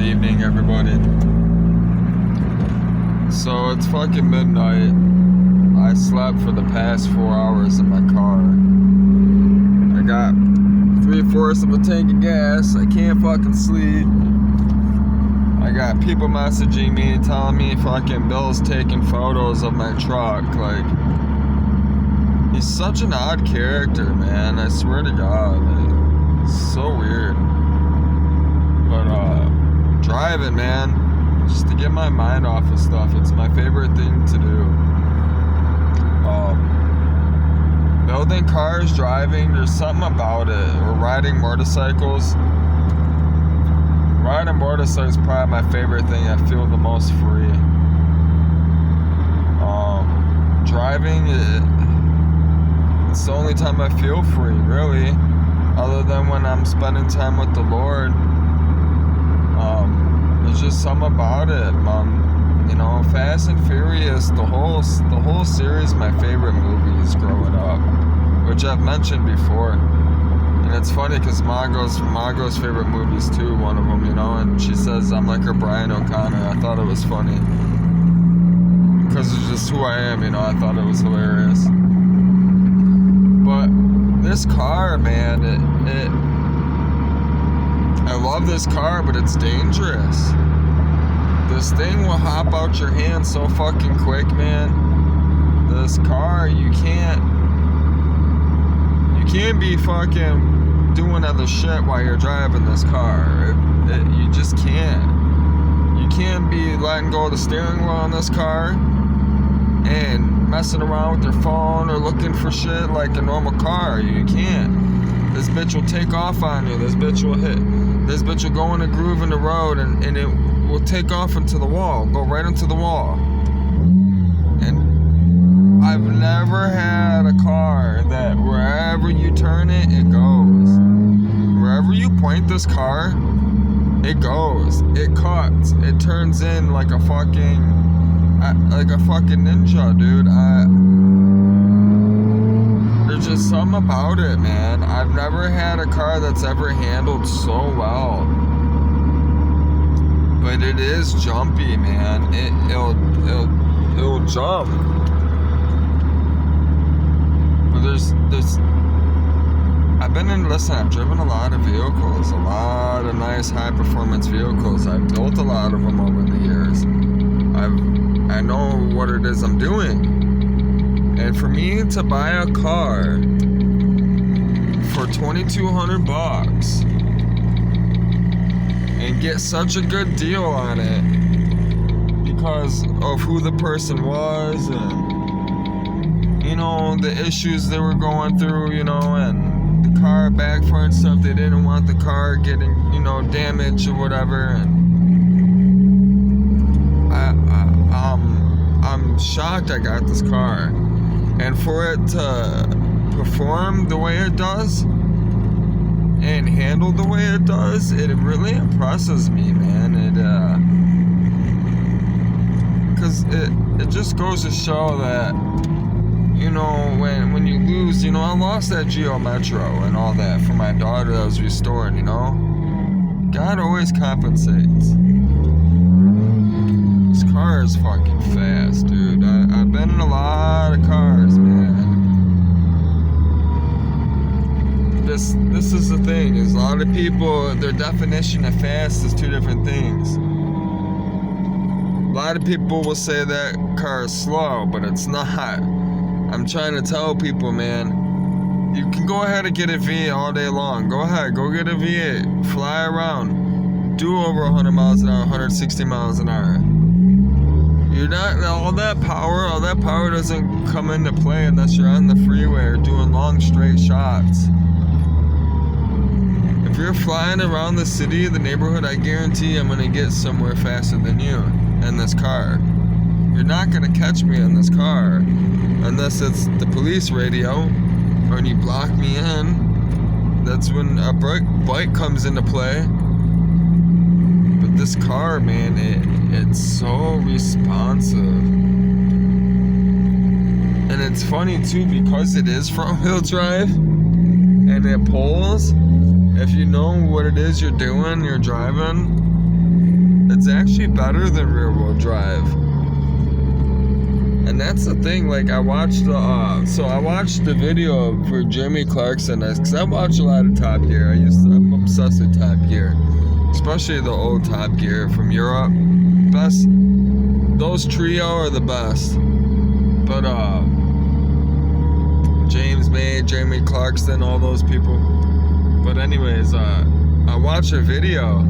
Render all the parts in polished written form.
evening, everybody. So it's fucking midnight. I slept for the past 4 hours in my car. I got 3/4 of a tank of gas. I can't fucking sleep. I got people messaging me, telling me fucking Bill's taking photos of my truck. Like, he's such an odd character, man. I swear to God. Like, it's so weird. But, driving, man, just to get my mind off of stuff. It's my favorite thing to do. Building cars, driving, there's something about it. Or riding motorcycles. Riding motorcycles is probably my favorite thing. I feel the most free. Driving, it's the only time I feel free, really. Other than when I'm spending time with the Lord. There's just something about it. You know, Fast and Furious, the whole series, my favorite movies growing up, which I've mentioned before. And it's funny because Margot's favorite movies too, one of them, you know, and she says I'm like her Brian O'Connor. I thought it was funny because it's just who I am, you know. I thought it was hilarious. But this car, man, I love this car, but it's dangerous. This thing will hop out your hand so fucking quick, man. This car, you can't be fucking doing other shit while you're driving this car. You just can't. You can't be letting go of the steering wheel on this car and messing around with your phone or looking for shit like a normal car. You can't. This bitch will take off on you. This bitch will go in a groove in the road and it will take off into the wall. Go right into the wall. And I've never had a car that wherever you turn it, it goes. Wherever you point this car, it goes. It cuts. It turns in like a fucking ninja, dude. There's just something about it, man. I've never had a car that's ever handled so well. But it is jumpy, man. It'll jump. But I've driven a lot of vehicles, a lot of nice high performance vehicles. I've built a lot of them over the years. I know what it is I'm doing. And for me to buy a car for $2,200 and get such a good deal on it because of who the person was and, you know, the issues they were going through, you know, and the car backfire and stuff. They didn't want the car getting, you know, damaged or whatever. And I'm shocked I got this car. And for it to perform the way it does and handle the way it does, it really impresses me, man. Because it just goes to show that, you know, when you lose, you know, I lost that Geo Metro and all that for my daughter that was restored, you know. God always compensates. This car is fucking fast, dude. I've been in a lot of cars, man. This is the thing, is a lot of people, their definition of fast is two different things. A lot of people will say that car is slow, but it's not. I'm trying to tell people, man, you can go ahead and get a V8 all day long. Go ahead, go get a V8, fly around, do over 100 miles an hour, 160 miles an hour. You're not, all that power doesn't come into play unless you're on the freeway or doing long straight shots. If you're flying around the city, the neighborhood, I guarantee I'm gonna get somewhere faster than you in this car. You're not gonna catch me in this car unless it's the police radio or you block me in. That's when a bike comes into play. But this car, man, it's so responsive. And it's funny too, because it is front wheel drive and it pulls. If you know what it is you're doing, you're driving, It's actually better than rear wheel drive. And that's the thing, like I watched the video for Jeremy Clarkson, because I watch a lot of Top Gear. I'm obsessed with Top Gear, especially the old Top Gear from Europe. Best, those trio are the best. But James May, Jeremy Clarkson, all those people. But anyways, I watched a video,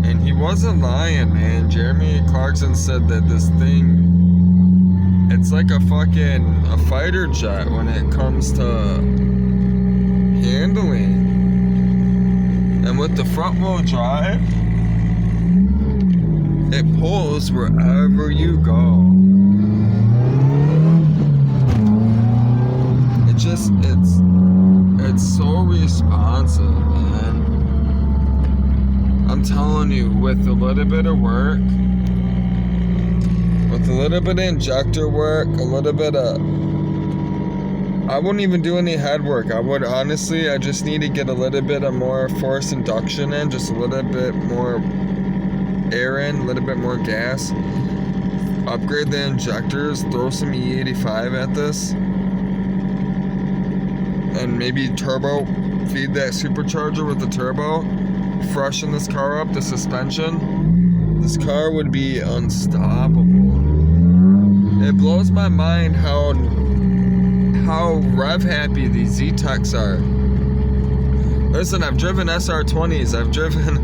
and he wasn't lying, man. Jeremy Clarkson said that this thing, it's like a fighter jet when it comes to handling. And with the front wheel drive, it pulls wherever you go. It's so responsive, man. I'm telling you, with a little bit of work, with a little bit of injector work, a little bit of, I wouldn't even do any head work. I just need to get a little bit of more force induction in, just a little bit more air in, a little bit more gas. Upgrade the injectors, throw some E85 at this, and maybe turbo, feed that supercharger with the turbo, freshen this car up, the suspension. This car would be unstoppable. It blows my mind how rev happy these Z-Techs are. Listen, I've driven SR20s, I've driven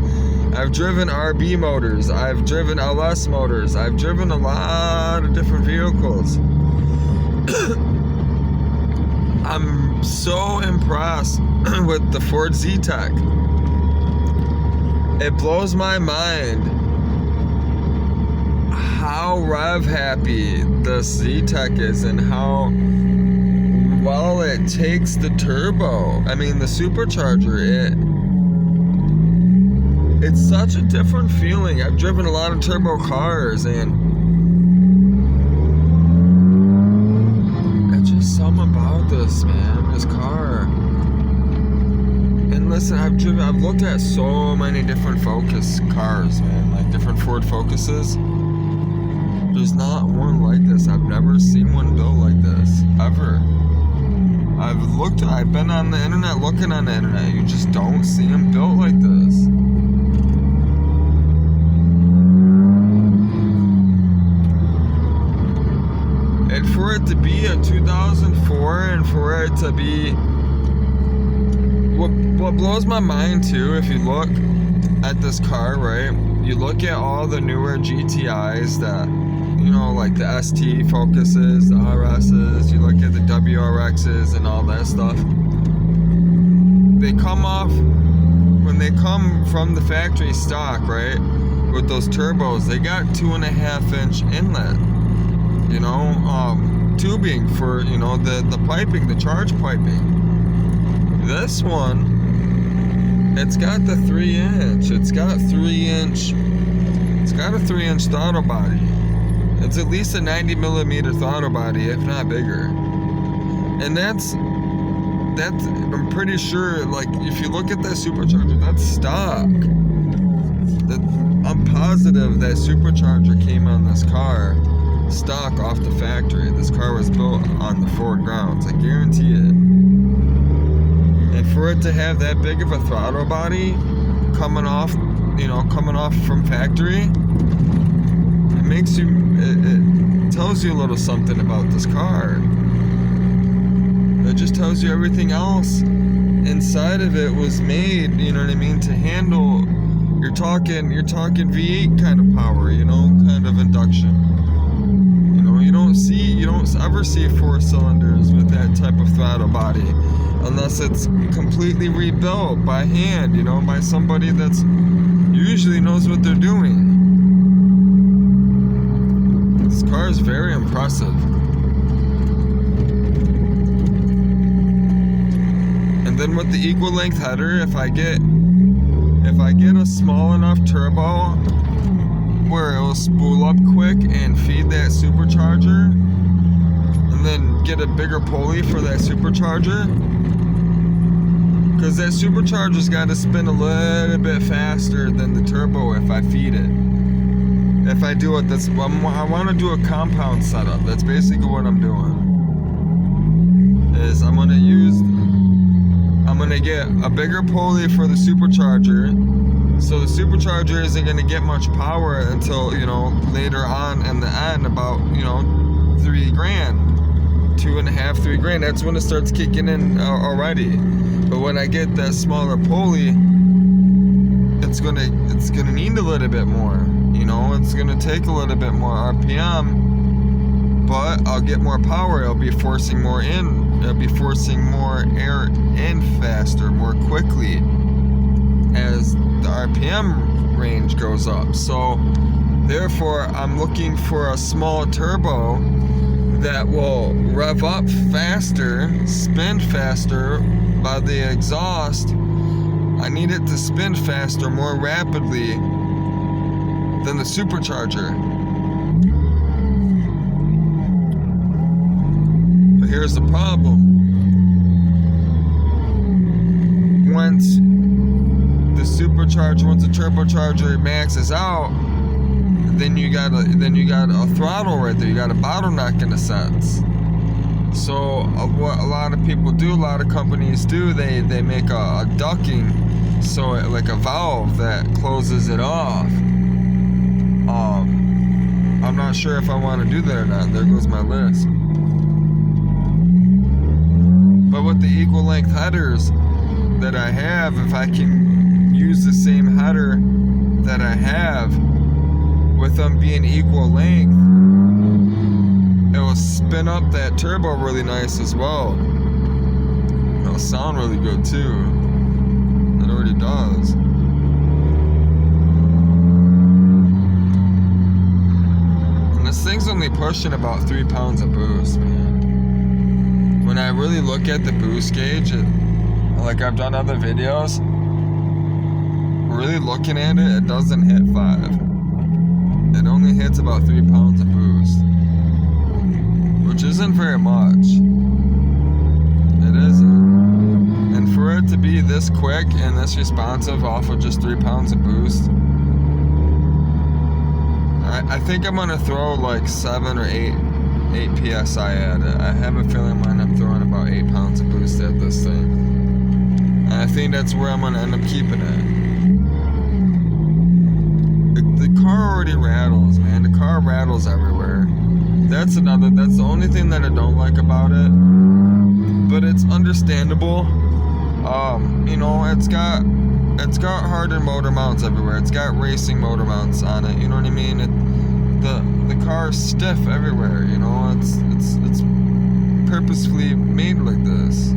RB motors, I've driven LS motors, I've driven a lot of different vehicles. I'm so impressed with the Ford Z-Tech. It blows my mind how rev happy the Z-Tech is and how well it takes the turbo. I mean, the supercharger. It's such a different feeling. I've driven a lot of turbo cars, and it's just something about this, man, this car. And listen, I've looked at so many different Focus cars, man, like different Ford Focuses. There's not one like this. I've never seen one built like this, ever. I've been on the internet, looking on the internet. You just don't see them built like this. And for it to be a 2004, and for it to be, what blows my mind too, if you look at this car, right? You look at all the newer GTIs that, you know, like the ST Focuses, the RSs, you look at the WRXs and all that stuff. They come off, when they come from the factory stock, right, with those turbos, they got 2.5-inch inlet, you know, tubing for, you know, the piping, the charge piping. This one, it's got the 3-inch, it's got a 3-inch throttle body. It's at least a 90mm throttle body, if not bigger. And that's I'm pretty sure, like, if you look at that supercharger, that's stock. I'm positive that supercharger came on this car stock off the factory. This car was built on the Ford grounds, I guarantee it. And for it to have that big of a throttle body coming off from factory, it tells you a little something about this car. It just tells you everything else inside of it was made, you know what I mean, to handle, you're talking V8 kind of power, you know, kind of induction. You know, you don't ever see 4 cylinders with that type of throttle body unless it's completely rebuilt by hand, you know, by somebody that's usually knows what they're doing. This car is very impressive. And then with the equal length header, if I get a small enough turbo where it will spool up quick and feed that supercharger, and then get a bigger pulley for that supercharger, because that supercharger's got to spin a little bit faster than the turbo if I feed it. if I do it this, I want to do a compound setup. That's basically what I'm doing. Is I'm gonna get a bigger pulley for the supercharger. So the supercharger isn't gonna get much power until, you know, later on in the end, about, you know, $3,000, $2.5, $3,000. That's when it starts kicking in already. But when I get that smaller pulley, it's gonna need a little bit more. You know, it's gonna take a little bit more RPM, but I'll get more power. It'll be forcing more in. It'll be forcing more air in faster, more quickly, as the RPM range goes up. So therefore, I'm looking for a small turbo that will rev up faster, spin faster by the exhaust. I need it to spin faster, more rapidly than the supercharger. But here's the problem. Once the turbocharger maxes out, then you got a throttle right there. You got a bottleneck in a sense. So what a lot of people do, a lot of companies do, they make a ducking, so like a valve that closes it off. I'm not sure if I want to do that or not. There goes my list. But with the equal length headers that I have, if I can use the same header that I have with them being equal length, it will spin up that turbo really nice as well. It'll sound really good too. It already does. And this thing's only pushing about 3 pounds of boost, man. When I really look at the boost gauge, like I've done other videos, really looking at it, it doesn't hit 5. It only hits about 3 pounds of boost, which isn't very much. It isn't. And for it to be this quick and this responsive off of just 3 pounds of boost, I think I'm gonna throw like 7 or 8 PSI at it. I have a feeling I'm throwing about 8 pounds of boost at this thing. And I think that's where I'm gonna end up keeping it. The car already rattles, man. The car rattles everywhere. That's the only thing that I don't like about it. But it's understandable. You know, it's got hardened motor mounts everywhere. It's got racing motor mounts on it. You know what I mean? The car is stiff everywhere. You know, it's purposefully made like this.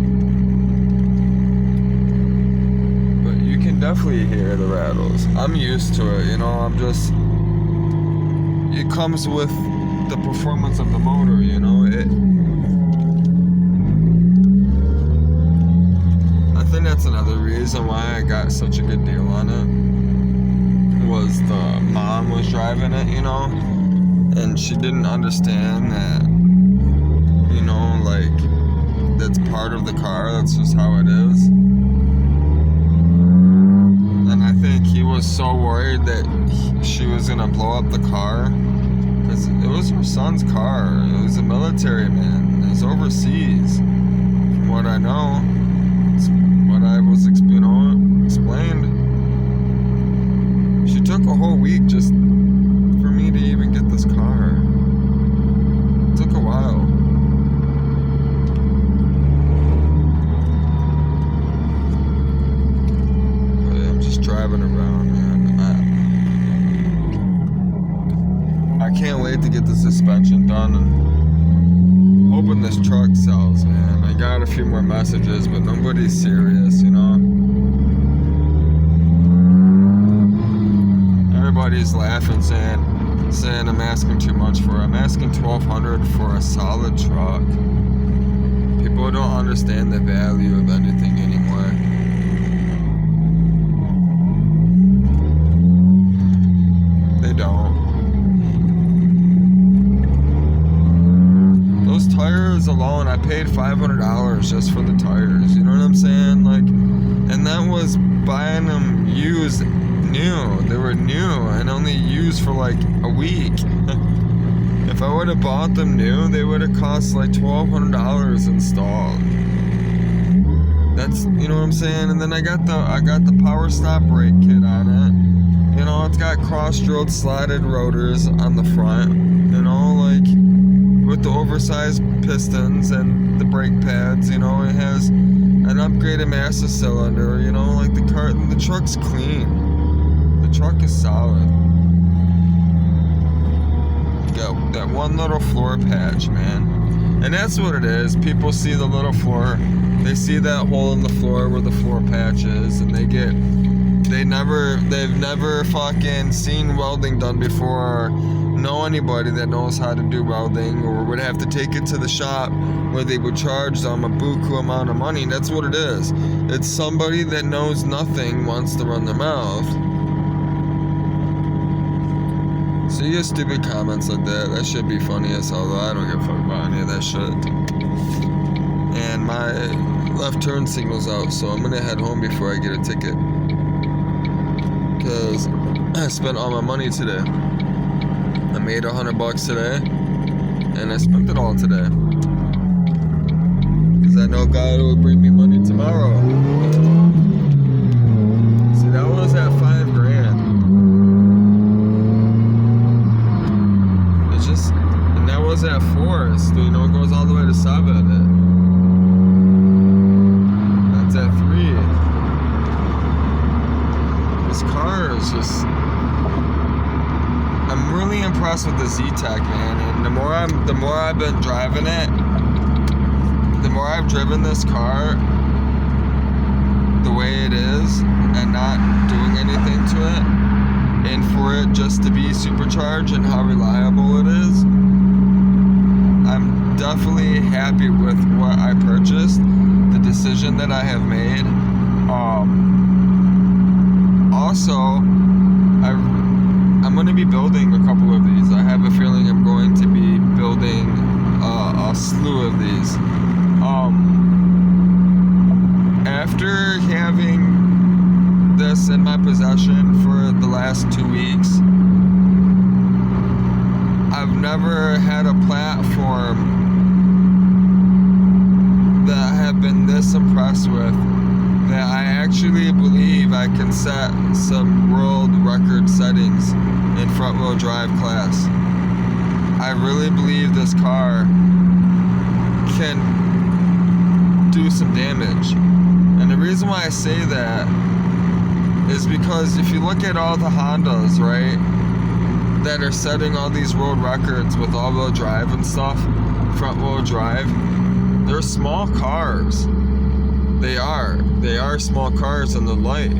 But you can definitely hear the rattles. I'm used to it. You know, it comes with the performance of the motor. You know, I think that's another reason why I got such a good deal on it, was the mom was driving it, you know, and she didn't understand that, you know, like, that's part of the car, that's just how it is. And I think he was so worried that she was gonna blow up the car, because it was her son's car. It was a military man. It was overseas, from what I know. What I was, you know, explained. She took a whole week just for me to even get this car. It took a while. But yeah, I'm just driving around, man. I can't wait to get the suspension done, and hoping this truck sells, man. I got a few more messages, but nobody's serious, you know. Everybody's laughing, saying I'm asking too much for it. I'm asking $1,200 for a solid truck. People don't understand the value of anything anymore. They don't. Those tires alone, I paid $500 just for the tires. You know what I'm saying? Like, and that was buying them used, new. They were new and only used use for like a week. If I would have bought them new, they would have cost like $1,200 installed. That's, you know what I'm saying? And then I got the power stop brake kit on it. You know, it's got cross-drilled slotted rotors on the front. You know, like with the oversized pistons and the brake pads. You know, it has an upgraded master cylinder. You know, like the truck's clean. The truck is solid. Got that one little floor patch, man. And that's what it is. People see the little floor. They see that hole in the floor where the floor patch is, and they've never fucking seen welding done before, or know anybody that knows how to do welding, or would have to take it to the shop where they would charge them a buku amount of money. That's what it is. It's somebody that knows nothing wants to run their mouth. So you get stupid comments like that. That should be funny as hell, though. I don't give a fuck about any of that shit. And my left turn signal's out, so I'm gonna head home before I get a ticket. Because I spent all my money today. I made $100 today, and I spent it all today. Because I know God will bring me money tomorrow. See, that one was at $5,000. And that was at Forest, you know, it goes all the way to Sabah. That's at 3. This car is just, I'm really impressed with the Z-Tech, man. And the more I've been driving it, the more I've driven this car the way it is and not doing anything to it, and for it just to be supercharged and how reliable it is, I'm definitely happy with what I purchased, the decision that I have made. Also, I'm going to be building a couple of these. I have a feeling I'm going to be building a slew of these. After having this in my possession for the last 2 weeks, I've never had a platform that I have been this impressed with, that I actually believe I can set some world record settings in front wheel drive class. I really believe this car can do some damage. And the reason why I say that is because if you look at all the Hondas, right, that are setting all these world records with all-wheel drive and stuff, front-wheel drive, they're small cars. They are small cars in the light,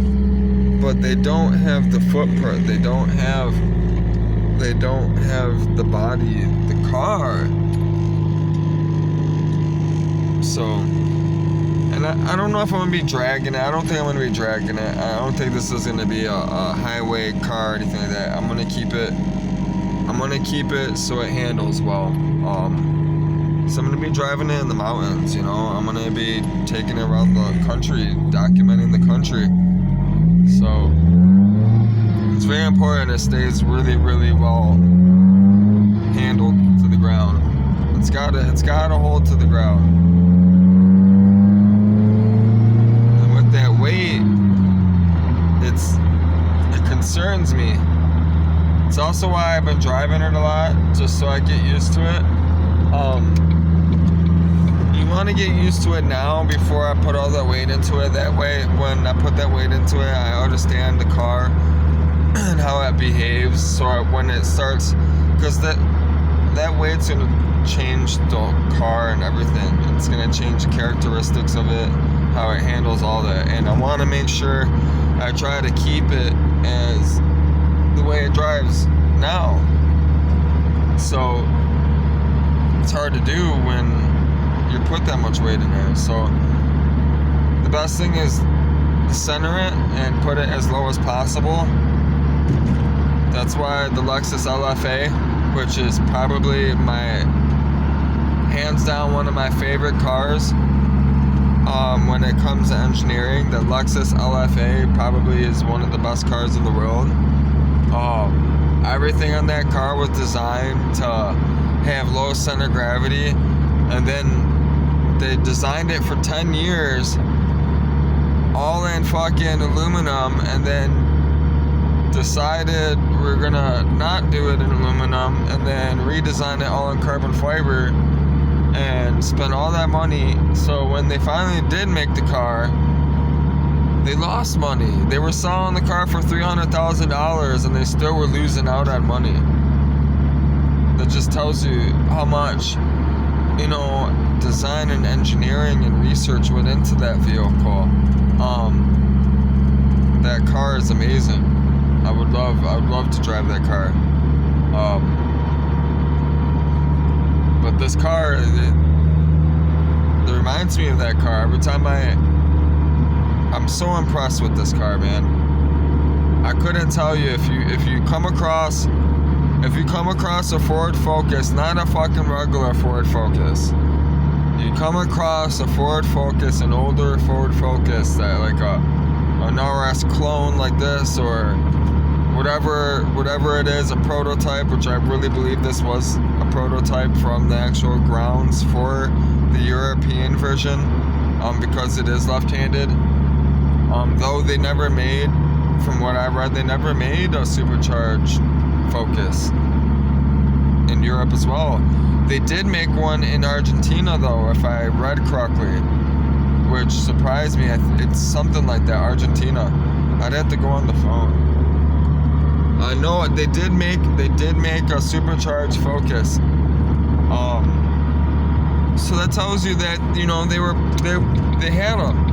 but they don't have the footprint. They don't have the body, the car. So, and I don't know if I'm going to be dragging it. I don't think I'm going to be dragging it. I don't think this is going to be a highway car or anything like that. I'm going to keep it so it handles well. So I'm going to be driving it in the mountains, you know. I'm going to be taking it around the country, documenting the country. So it's very important it stays really, really well handled to the ground. It's got to hold to the ground. And with that weight, it concerns me. It's also why I've been driving it a lot, just so I get used to it. You want to get used to it now before I put all that weight into it. That way, when I put that weight into it, I understand the car and how it behaves. So when it starts, because that weight's going to change the car and everything. It's going to change the characteristics of it, how it handles all that. And I want to make sure I try to keep it as the way it drives now. So it's hard to do when you put that much weight in there. So the best thing is to center it and put it as low as possible. That's why the Lexus LFA, which is probably hands down one of my favorite cars when it comes to engineering, the Lexus LFA probably is one of the best cars in the world. everything on that car was designed to have low center gravity, and then they designed it for 10 years all in fucking aluminum, and then decided we're gonna not do it in aluminum, and then redesign it all in carbon fiber and spend all that money. So when they finally did make the car, they lost money. They were selling the car for $300,000 and they still were losing out on money. That just tells you how much, design and engineering and research went into that vehicle. That car is amazing. I would love to drive that car. But this car, it reminds me of that car. Every time I'm so impressed with this car, man. I couldn't tell you if you come across a Ford Focus, not a fucking regular Ford Focus. You come across a Ford Focus, an older Ford Focus, that like an RS clone like this, or whatever it is, a prototype, which I really believe this was a prototype from the actual grounds for the European version, because it is left-handed. Though they never made, from what I read, they never made a supercharged Focus in Europe as well. They did make one in Argentina, though, if I read correctly, which surprised me. It's something like that, Argentina. I'd have to go on the phone. I know they did make a supercharged Focus. So that tells you that they had them.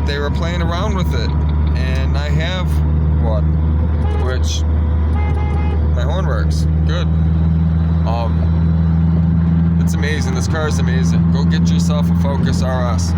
They were playing around with it, and I have one, which my horn works good. It's amazing. This car is amazing. Go get yourself a Focus RS.